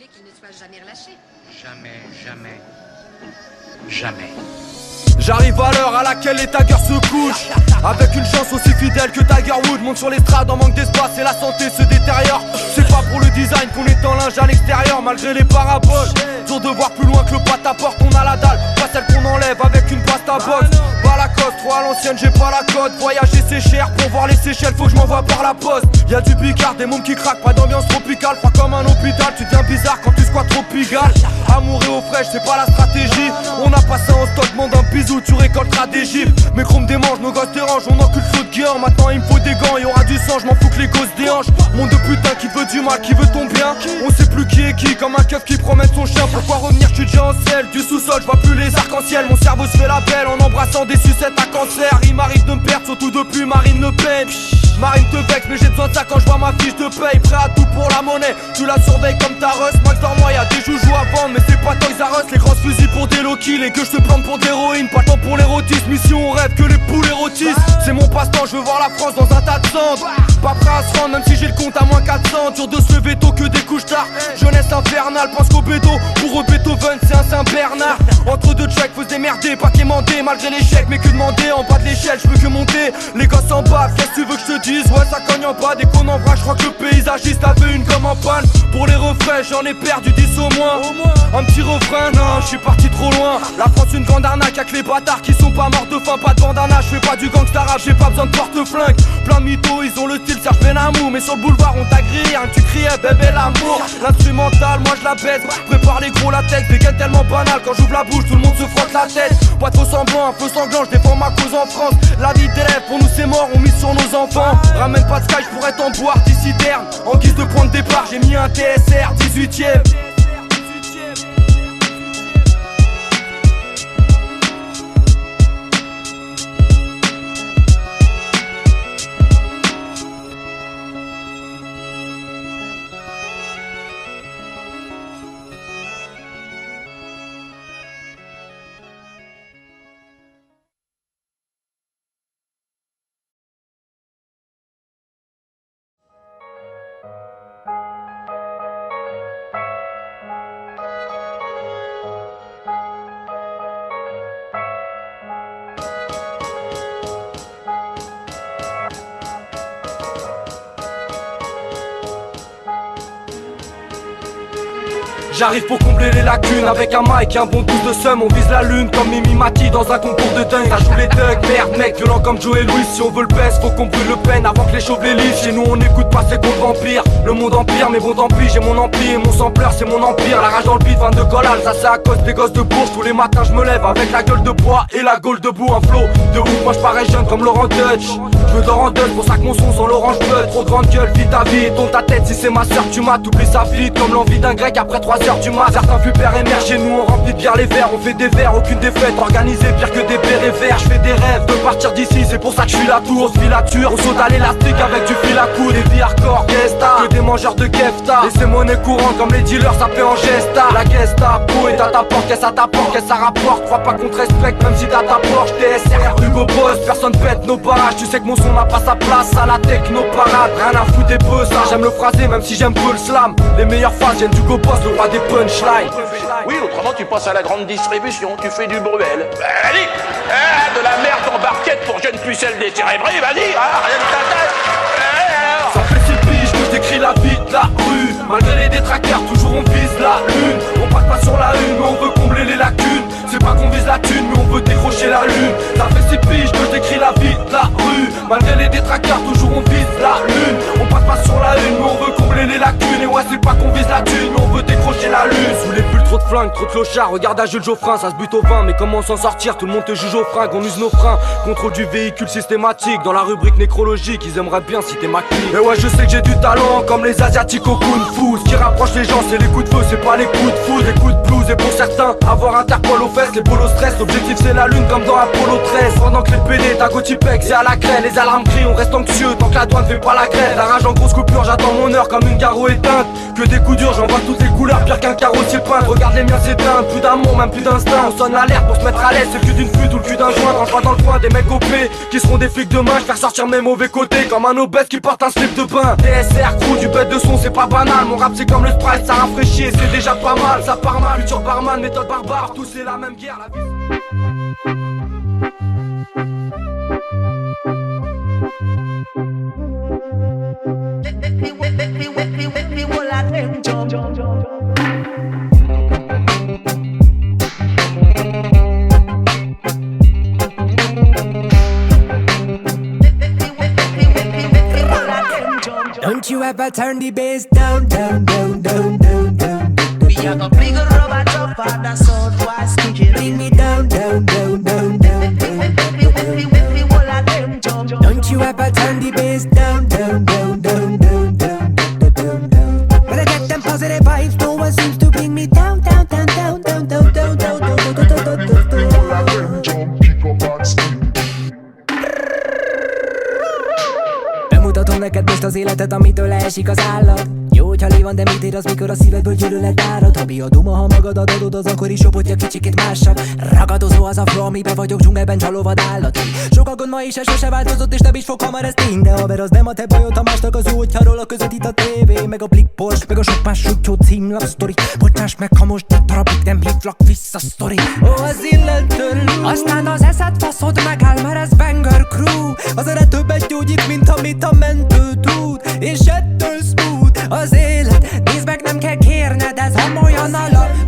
voulez qu'il ne soit jamais relâché. Jamais, jamais, jamais. J'arrive à l'heure à laquelle les taggers se couchent, avec une chance aussi fidèle que Tiger Woods monte sur l'estrade en manque d'espace et la santé se détériore. C'est pas pour le design qu'on est en linge à l'extérieur malgré les paraboles. Dur de voir plus loin que le pâte à porte, on a la dalle, pas celle qu'on enlève avec une pasta box. Pas la coste, trop à l'ancienne, j'ai pas la cote. Voyager c'est cher, pour voir les Seychelles faut que je m'envoie par la poste. Y'a du bicard, des mômes qui craquent, pas d'ambiance tropicale, froid comme un hôpital, tu deviens bizarre quand tu squattes trop pigal. Amour et eau fraîche, c'est pas la stratégie. On a passé en stock, demande un bisou, tu récolteras des gifles. Mes chromes démangent, nos gosses dérangent, on encule feu de guerre. Maintenant il me faut des gants, y aura du sang, je m'en fous que les gosses déhanchent. Monde de putain qui veut du mal, qui veut ton bien. On sait plus qui est qui, comme un keuf qui promène son chien. Pourquoi revenir, je suis déjà en selle, du sous-sol, je vois plus les arcs-en-ciel. Mon cerveau se fait la belle en embrassant des sucettes à cancer. Il m'arrive de me perdre, surtout depuis Marine Le Pen. Marine te vexe, mais j'ai besoin de ça quand je vois ma fiche de paye. Prêt à tout pour la monnaie, tu la surveilles comme ta russe. Max dans moi, y'a des joujoux à vendre, mais c'est pas Toys R Us. Les grosses fusils pour des low kills et que je te plante pour de l'héroïne. Pas tant pour l'érotisme, mission on rêve que les poules érotisent. C'est mon passe-temps, je veux voir la France dans un tas de cendres. Pas prêt à se rendre, même si j'ai le compte à moins 400. Dur de se lever tôt que des couches tard. Jeunesse infernale, pense qu'au bédo. Pour eux Beethoven, c'est un Saint-Bernard. Entre deux checks, faut se démerder, pas quémander. Malgré l'échec, mais que demander, en bas de l'échelle, je peux que monter. Les gosses en bas, qu'est-ce que tu veux que je te dise? Ouais, ça cogne en bas, dès qu'on en vrac, je crois que le paysagiste avait une comme en panne. Pour les refrains, j'en ai perdu 10 au moins. Un petit refrain, non, je suis parti trop loin. La France, une grande arnaque, avec les bâtards qui sont pas morts de faim, pas de bandana. Je fais pas du gangsta rap, j'ai pas besoin de porte-flingue. Plein de mythos, ils ont le style Serge Benamou. Mais sur le boulevard, on t'a grillé, hein, tu criais bébé l'amour. L'instrumental, moi je la baisse. Prépare les gros latex, des gains tellement banal. Quand j'ouvre la bouche, tout le monde se frotte la tête. Pas de faux semblant, un peu sanglant, je défends ma cause en France. La vie des rêves, pour nous c'est mort, on mise sur nos enfants. Ramène pas de sky, je pourrais t'en boire 10 citernes. En guise de point de départ, j'ai mis un TSR 18ème. J'arrive pour combler les lacunes avec un mic et un bon touche de seum. On vise la lune comme Mimi Mati dans un concours de dingue. Ça joue les thugs, merde mec, violent comme Joe et Louis. Si on veut le baisse, faut qu'on brûle le peine avant que les chauves les lisent. Chez nous on écoute pas ces gros vampires. Le monde empire, mais bon tant pis, j'ai mon empire. Mon sampleur c'est mon empire. La rage dans le beat, 22 collales, ça c'est à cause des gosses de bourge. Tous les matins je me lève avec la gueule de bois et la gaule debout. Un flow de ouf, moi je parais jeune comme Laurent Dutch. Je veux d'or en deuil, pour ça que mon son sans l'orange bleu. Trop grande gueule, vite ta vie, tourne ta tête si c'est ma soeur. Tu m'as t'oublies sa vie comme l'envie d'un grec après 3h du mat. Certains fut père et mère, chez nous on remplit de bière les verres. On fait des verres, aucune défaite, organisé pire que des bérets verts. Je fais des rêves de partir d'ici, c'est pour ça que je suis la tour. Filature, on saute à l'élastique avec du fil à coude. Des vies hardcore, gesta, que des mangeurs de kefta. Et c'est monnaie courante comme les dealers, ça fait en gesta. La Gestapo est à ta porte, qu'est-ce à ta porte, qu'est-ce ça rapporte. Crois pas qu'on te respecte même si t'as ta Porsche. TSR, Hugo Boss, personne pète nos barrages. Tu sais que mon son n'a pas sa place à la techno parade. Rien à foutre des peu, ça j'aime le phrasé même si j'aime peu le slam. Les meilleures phases viennent d'Hugo Boss, le roi des punchlines. Oui, autrement tu passes à la grande distribution, tu fais du Bruel. Allez, de la merde en barquette pour jeunes pucelles décérébrées, vas-y, rien de ta tête. Ça fait 6 piges que je décris la vie de la rue. Malgré les détraqueurs, toujours on vise la lune. On passe pas sur la une, mais on veut combler les lacunes. C'est pas qu'on vise la thune, mais on veut décrocher la lune. Ça fait 6 piges que je décris la vie de la rue. Malgré les détraqueurs, toujours on vise la lune. On passe pas sur la une, mais on veut combler les lacunes. Et ouais, c'est pas qu'on vise la thune, mais on veut décrocher la lune. Sous les bulles, trop de flingues, trop de clochards. Regarde à Jules Geoffrin, ça se bute au vin. Mais comment s'en sortir, tout le monde te juge au fringue. On use nos freins, contrôle du véhicule systématique. Dans la rubrique nécrologique, ils aimeraient bien citer ma clique. Et ouais, je sais que j'ai du talent, comme les asiatiques au kung fu. Ce qui rapproche les gens, c'est les coups de feu, c'est pas les coups de foudre. Les coups de blues, et pour certains, avoir Interpol aux fesses, les bolos stress. L'objectif c'est la lune comme dans Apollo 13. Pendant que les PD t'as Gotipex, c'est à la craie. Les alarmes crient, on reste anxieux tant que la douane fait pas la grève. La rage en grosse coupure, j'attends mon heure. l'heure comme une garo éteinte. Que des coups durs, j'en vois toutes les couleurs, pire qu'un carrossier peint. Regarde les miens s'éteindre, plus d'amour, même plus d'instinct. On sonne l'alerte pour se mettre à l'aise, c'est le cul d'une pute ou le cul d'un joint. Quand je vois dans le coin des mecs OP qui seront des flics demain, je faire sortir mes mauvais côtés comme un obèse qui porte un slip de bain. DSR, crew, du bête de son, c'est pas banal. Mon rap c'est comme le Sprite, ça rafraîchit et c'est déjà pas mal. Ça part mal, futur barman, méthode barbare, tous c'est la même guerre, la vie. Don't you ever turn the bass down, down, down, down, down, down. We have a big rubber top on the southwest kitchen. Bring me down, down, down, down, down, down. Don't you ever turn the bass down, down, down, down, down, down, down, down. When I get them positive vibes, no one seems to bring me down, down, down, down, down, down, down, down, down, down, down, down, down. Bemutatom neked most az életed, amitől leesik az állat. Jó, hogyha lé van, de mit ér az, mikor a szívedből gyűlölet árad. Ha a duma, ha magadat adod, az akkor is jobb, hogyha kicsikét másabb. Ragadozó az a flow, amiben vagyok, dzsungelben csalóvad állat. Sok gond ma is, és sose változott, és nem is fog hamar, ez tény. De haver, az nem a te bajod, ha másnak az jó, hogyha róla közvetít a tévé. Meg a Blik Porsche, meg a sok más sutyó címlap sztori. Bocsáss meg, ha most egy darabig nem hívlak vissza sztori. Ó, az illetől aztán az eszed faszod megáll, mert ez banger crew. Az erre többet gyógyít, mint amit a mentő tud. És ettől smooth az élet, nézd meg, nem kell kérned, ez amolyan alap.